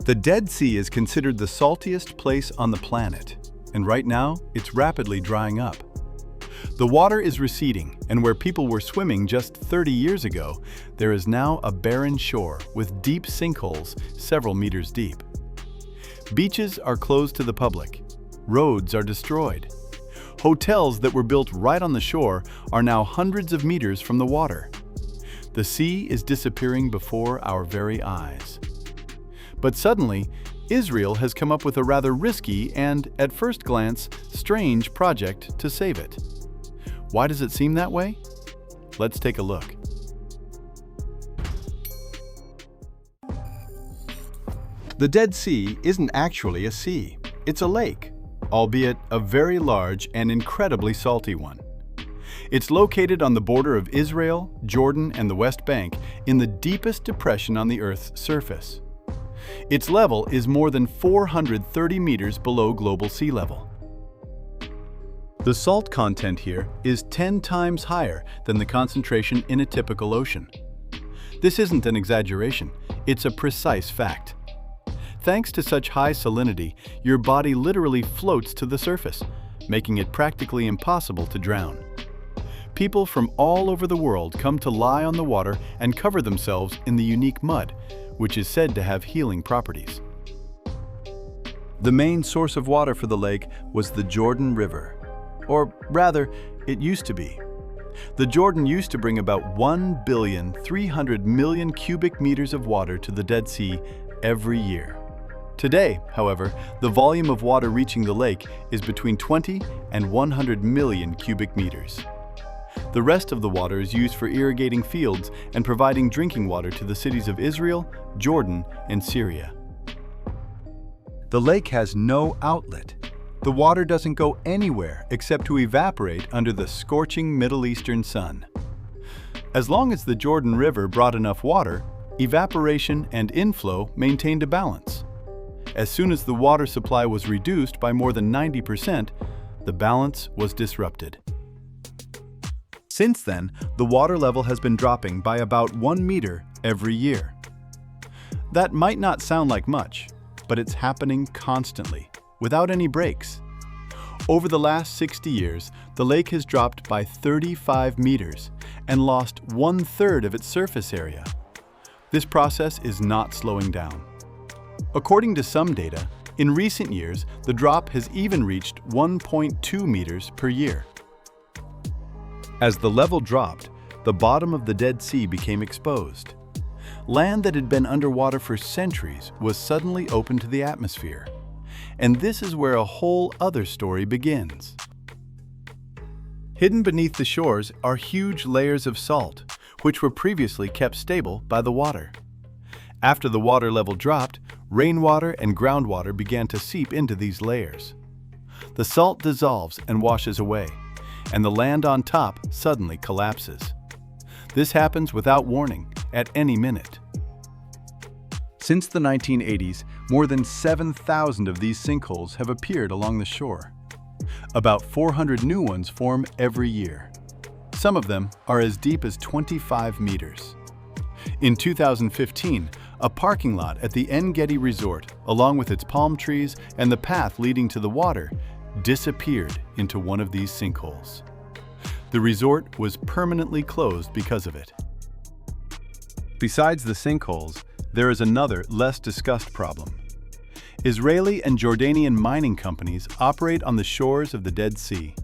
The Dead Sea is considered the saltiest place on the planet, and right now it's rapidly drying up. The water is receding, and where people were swimming just 30 years ago, there is now a barren shore with deep sinkholes several meters deep. Beaches are closed to the public. Roads are destroyed. Hotels that were built right on the shore are now hundreds of meters from the water. The sea is disappearing before our very eyes. But suddenly, Israel has come up with a rather risky and, at first glance, strange project to save it. Why does it seem that way? Let's take a look. The Dead Sea isn't actually a sea. It's a lake, albeit a very large and incredibly salty one. It's located on the border of Israel, Jordan, and the West Bank in the deepest depression on the Earth's surface. Its level is more than 430 meters below global sea level. The salt content here is 10 times higher than the concentration in a typical ocean. This isn't an exaggeration, it's a precise fact. Thanks to such high salinity, your body literally floats to the surface, making it practically impossible to drown. People from all over the world come to lie on the water and cover themselves in the unique mud, which is said to have healing properties. The main source of water for the lake was the Jordan River. Or rather, it used to be. The Jordan used to bring about 1,300,000,000 cubic meters of water to the Dead Sea every year. Today, however, the volume of water reaching the lake is between 20 and 100 million cubic meters. The rest of the water is used for irrigating fields and providing drinking water to the cities of Israel, Jordan, and Syria. The lake has no outlet. The water doesn't go anywhere except to evaporate under the scorching Middle Eastern sun. As long as the Jordan River brought enough water, evaporation and inflow maintained a balance. As soon as the water supply was reduced by more than 90%, the balance was disrupted. Since then, the water level has been dropping by about 1 meter every year. That might not sound like much, but it's happening constantly, without any breaks. Over the last 60 years, the lake has dropped by 35 meters and lost 1/3 of its surface area. This process is not slowing down. According to some data, in recent years, the drop has even reached 1.2 meters per year. As the level dropped, the bottom of the Dead Sea became exposed. Land that had been underwater for centuries was suddenly open to the atmosphere. And this is where a whole other story begins. Hidden beneath the shores are huge layers of salt, which were previously kept stable by the water. After the water level dropped, rainwater and groundwater began to seep into these layers. The salt dissolves and washes away, and the land on top suddenly collapses. This happens without warning, at any minute. Since the 1980s, more than 7,000 of these sinkholes have appeared along the shore. About 400 new ones form every year. Some of them are as deep as 25 meters. In 2015, a parking lot at the En Gedi Resort, along with its palm trees and the path leading to the water, disappeared into one of these sinkholes. The resort was permanently closed because of it. Besides the sinkholes, there is another, less discussed problem. Israeli and Jordanian mining companies operate on the shores of the Dead Sea.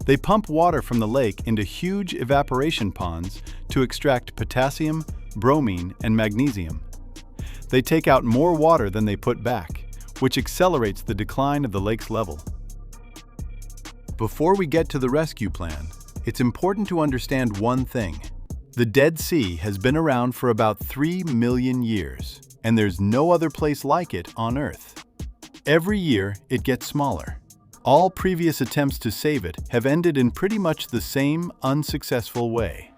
They pump water from the lake into huge evaporation ponds to extract potassium, bromine, and magnesium. They take out more water than they put back, which accelerates the decline of the lake's level. Before we get to the rescue plan, it's important to understand one thing. The Dead Sea has been around for about 3 million years, and there's no other place like it on Earth. Every year, it gets smaller. All previous attempts to save it have ended in pretty much the same unsuccessful way.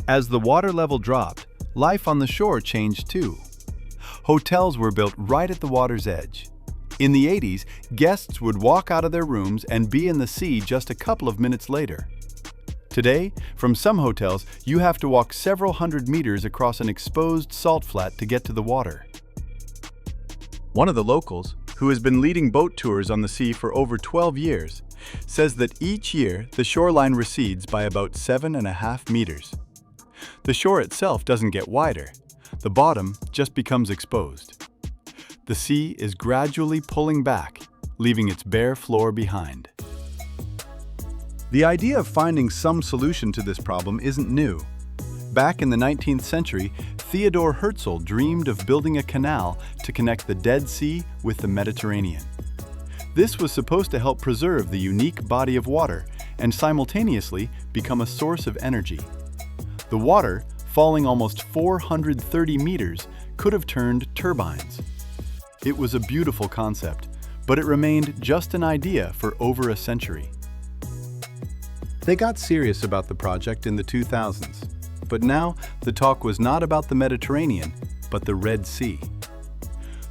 As the water level dropped, life on the shore changed too. Hotels were built right at the water's edge. In the 80s, guests would walk out of their rooms and be in the sea just a couple of minutes later. Today, from some hotels, you have to walk several hundred meters across an exposed salt flat to get to the water. One of the locals, who has been leading boat tours on the sea for over 12 years, says that each year the shoreline recedes by about 7.5 meters. The shore itself doesn't get wider, the bottom just becomes exposed. The sea is gradually pulling back, leaving its bare floor behind. The idea of finding some solution to this problem isn't new. Back in the 19th century, Theodor Herzl dreamed of building a canal to connect the Dead Sea with the Mediterranean. This was supposed to help preserve the unique body of water and simultaneously become a source of energy. The water, falling almost 430 meters, could have turned turbines. It was a beautiful concept, but it remained just an idea for over a century. They got serious about the project in the 2000s, but now the talk was not about the Mediterranean, but the Red Sea.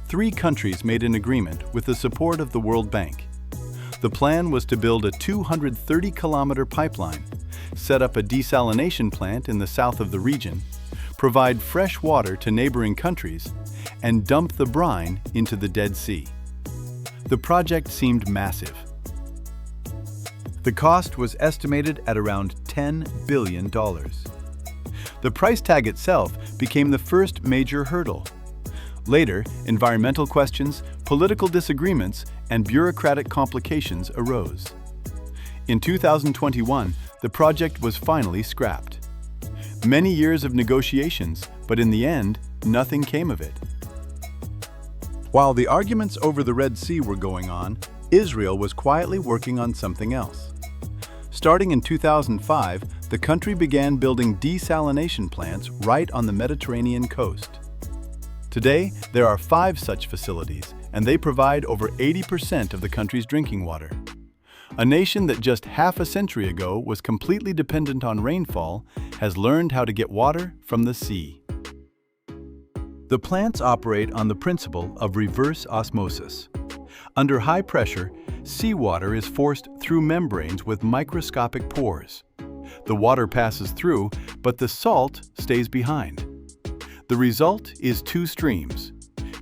3 countries made an agreement with the support of the World Bank. The plan was to build a 230-kilometer pipeline, set up a desalination plant in the south of the region, provide fresh water to neighboring countries, and dump the brine into the Dead Sea. The project seemed massive. The cost was estimated at around $10 billion. The price tag itself became the first major hurdle. Later, environmental questions, political disagreements, and bureaucratic complications arose. In 2021, the project was finally scrapped. Many years of negotiations, but in the end, nothing came of it. While the arguments over the Red Sea were going on, Israel was quietly working on something else. Starting in 2005, the country began building desalination plants right on the Mediterranean coast. Today, there are 5 such facilities, and they provide over 80% of the country's drinking water. A nation that just half a century ago was completely dependent on rainfall has learned how to get water from the sea. The plants operate on the principle of reverse osmosis. Under high pressure, seawater is forced through membranes with microscopic pores. The water passes through, but the salt stays behind. The result is 2 streams,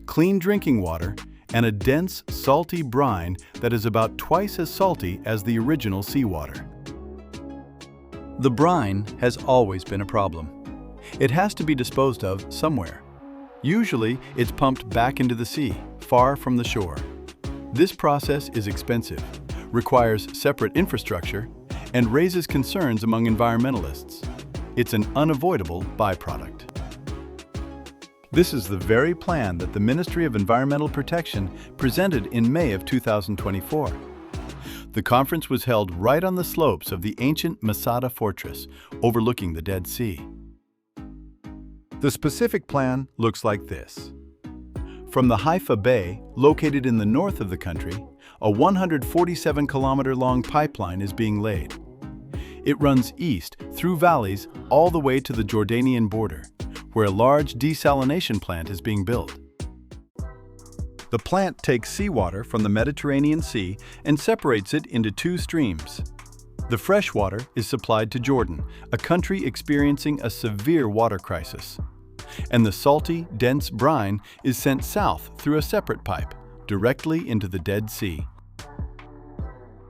clean drinking water and a dense, salty brine that is about twice as salty as the original seawater. The brine has always been a problem. It has to be disposed of somewhere. Usually, it's pumped back into the sea, far from the shore. This process is expensive, requires separate infrastructure, and raises concerns among environmentalists. It's an unavoidable byproduct. This is the very plan that the Ministry of Environmental Protection presented in May of 2024. The conference was held right on the slopes of the ancient Masada fortress, overlooking the Dead Sea. The specific plan looks like this. From the Haifa Bay, located in the north of the country, a 147-kilometer-long pipeline is being laid. It runs east through valleys all the way to the Jordanian border, where a large desalination plant is being built. The plant takes seawater from the Mediterranean Sea and separates it into 2 streams. The fresh water is supplied to Jordan, a country experiencing a severe water crisis. And the salty, dense brine is sent south through a separate pipe, directly into the Dead Sea.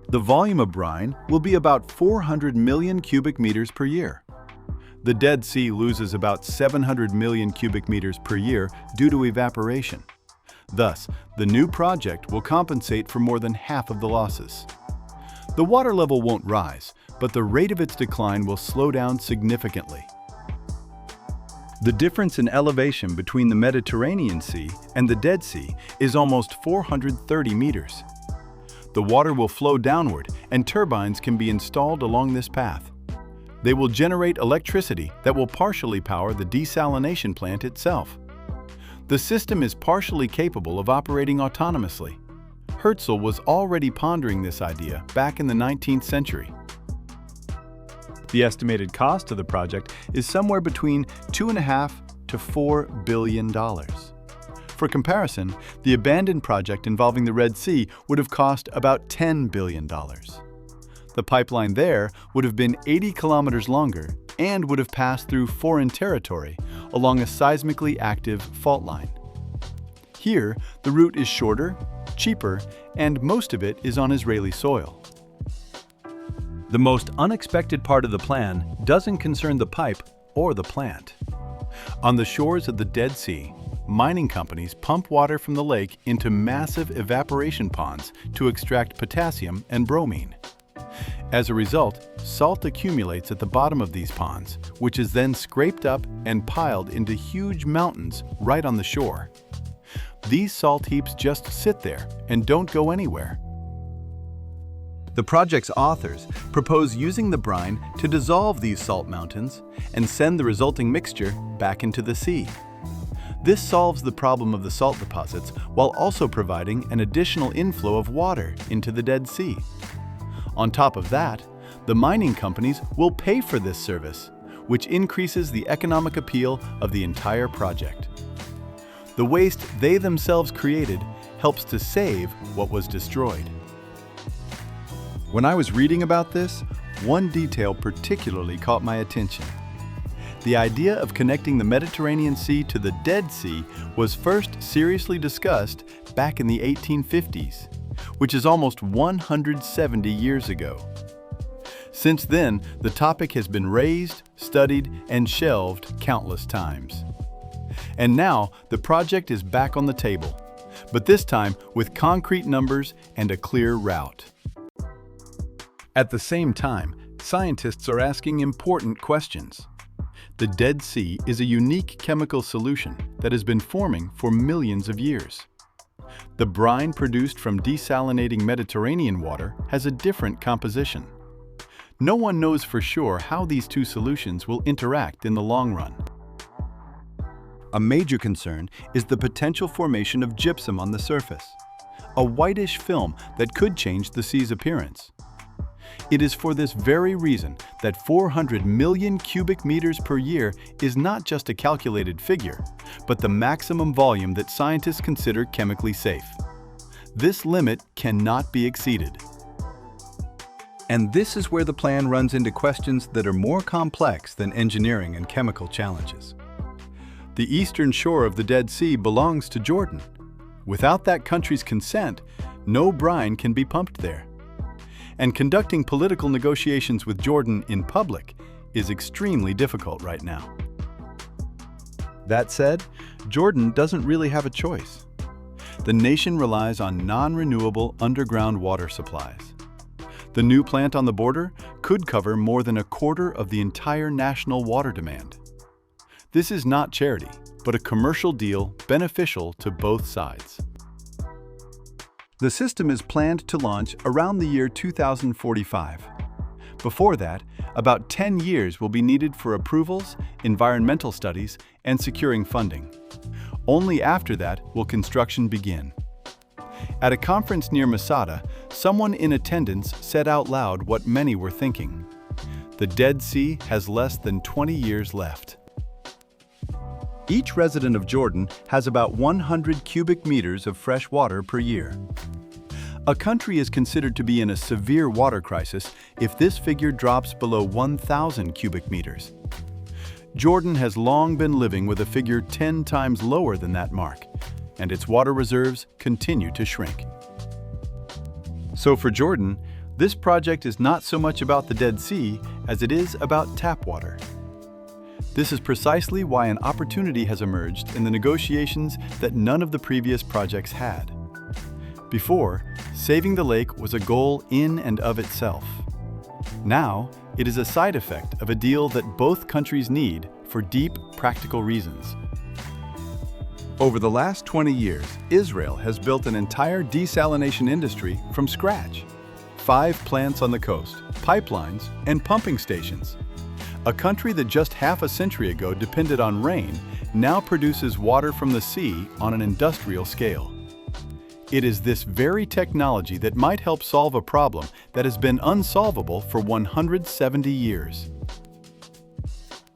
The volume of brine will be about 400 million cubic meters per year. The Dead Sea loses about 700 million cubic meters per year due to evaporation. Thus, the new project will compensate for more than half of the losses. The water level won't rise, but the rate of its decline will slow down significantly. The difference in elevation between the Mediterranean Sea and the Dead Sea is almost 430 meters. The water will flow downward, and turbines can be installed along this path. They will generate electricity that will partially power the desalination plant itself. The system is partially capable of operating autonomously. Herzl was already pondering this idea back in the 19th century. The estimated cost of the project is somewhere between $2.5 to $4 billion. For comparison, the abandoned project involving the Red Sea would have cost about $10 billion. The pipeline there would have been 80 kilometers longer and would have passed through foreign territory along a seismically active fault line. Here, the route is shorter, cheaper, and most of it is on Israeli soil. The most unexpected part of the plan doesn't concern the pipe or the plant. On the shores of the Dead Sea, mining companies pump water from the lake into massive evaporation ponds to extract potassium and bromine. As a result, salt accumulates at the bottom of these ponds, which is then scraped up and piled into huge mountains right on the shore. These salt heaps just sit there and don't go anywhere. The project's authors propose using the brine to dissolve these salt mountains and send the resulting mixture back into the sea. This solves the problem of the salt deposits while also providing an additional inflow of water into the Dead Sea. On top of that, the mining companies will pay for this service, which increases the economic appeal of the entire project. The waste they themselves created helps to save what was destroyed. When I was reading about this, one detail particularly caught my attention. The idea of connecting the Mediterranean Sea to the Dead Sea was first seriously discussed back in the 1850s, which is almost 170 years ago. Since then, the topic has been raised, studied, and shelved countless times. And now, the project is back on the table, but this time with concrete numbers and a clear route. At the same time, scientists are asking important questions. The Dead Sea is a unique chemical solution that has been forming for millions of years. The brine produced from desalinating Mediterranean water has a different composition. No one knows for sure how these two solutions will interact in the long run. A major concern is the potential formation of gypsum on the surface, a whitish film that could change the sea's appearance. It is for this very reason that 400 million cubic meters per year is not just a calculated figure, but the maximum volume that scientists consider chemically safe. This limit cannot be exceeded. And this is where the plan runs into questions that are more complex than engineering and chemical challenges. The eastern shore of the Dead Sea belongs to Jordan. Without that country's consent, no brine can be pumped there. And conducting political negotiations with Jordan in public is extremely difficult right now. That said, Jordan doesn't really have a choice. The nation relies on non-renewable underground water supplies. The new plant on the border could cover more than a quarter of the entire national water demand. This is not charity, but a commercial deal beneficial to both sides. The system is planned to launch around the year 2045. Before that, about 10 years will be needed for approvals, environmental studies, and securing funding. Only after that will construction begin. At a conference near Masada, someone in attendance said out loud what many were thinking. The Dead Sea has less than 20 years left. Each resident of Jordan has about 100 cubic meters of fresh water per year. A country is considered to be in a severe water crisis if this figure drops below 1,000 cubic meters. Jordan has long been living with a figure 10 times lower than that mark, and its water reserves continue to shrink. So for Jordan, this project is not so much about the Dead Sea as it is about tap water. This is precisely why an opportunity has emerged in the negotiations that none of the previous projects had. Before, saving the lake was a goal in and of itself. Now, it is a side effect of a deal that both countries need for deep, practical reasons. Over the last 20 years, Israel has built an entire desalination industry from scratch. 5 plants on the coast, pipelines, and pumping stations. A country that just half a century ago depended on rain now produces water from the sea on an industrial scale. It is this very technology that might help solve a problem that has been unsolvable for 170 years.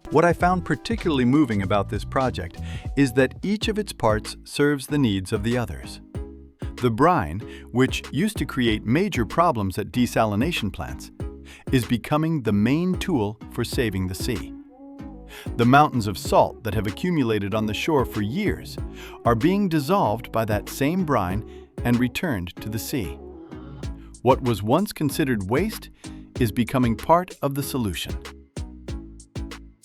What I found particularly moving about this project is that each of its parts serves the needs of the others. The brine, which used to create major problems at desalination plants, is becoming the main tool for saving the sea. The mountains of salt that have accumulated on the shore for years are being dissolved by that same brine and returned to the sea. What was once considered waste is becoming part of the solution.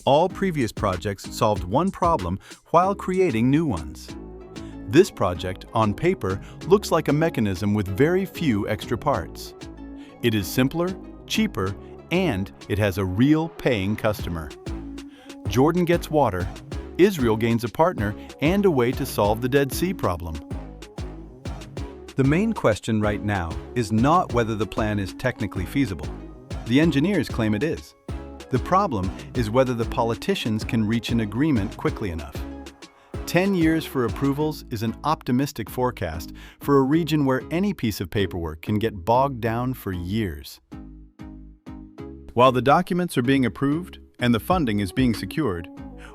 All previous projects solved one problem while creating new ones. This project, on paper, looks like a mechanism with very few extra parts. It is simpler, cheaper, and it has a real paying customer. Jordan gets water, Israel gains a partner and a way to solve the Dead Sea problem. The main question right now is not whether the plan is technically feasible. The engineers claim it is. The problem is whether the politicians can reach an agreement quickly enough. 10 years for approvals is an optimistic forecast for a region where any piece of paperwork can get bogged down for years. While the documents are being approved and the funding is being secured,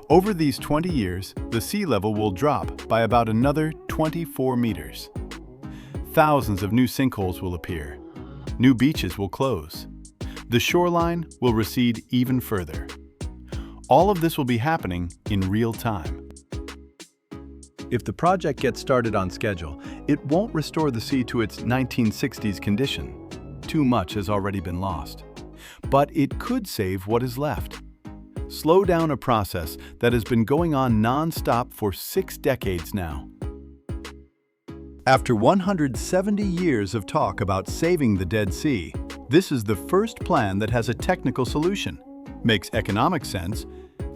over these 20 years, the sea level will drop by about another 24 meters. Thousands of new sinkholes will appear. New beaches will close. The shoreline will recede even further. All of this will be happening in real time. If the project gets started on schedule, it won't restore the sea to its 1960s condition. Too much has already been lost. But it could save what is left. Slow down a process that has been going on non-stop for 6 decades now. After 170 years of talk about saving the Dead Sea, this is the first plan that has a technical solution, makes economic sense,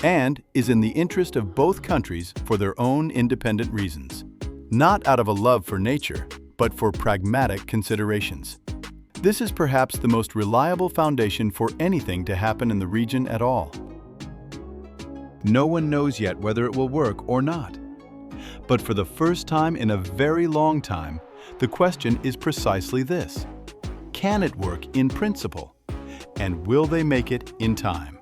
and is in the interest of both countries for their own independent reasons. Not out of a love for nature, but for pragmatic considerations. This is perhaps the most reliable foundation for anything to happen in the region at all. No one knows yet whether it will work or not. But for the first time in a very long time, the question is precisely this: can it work in principle? And will they make it in time?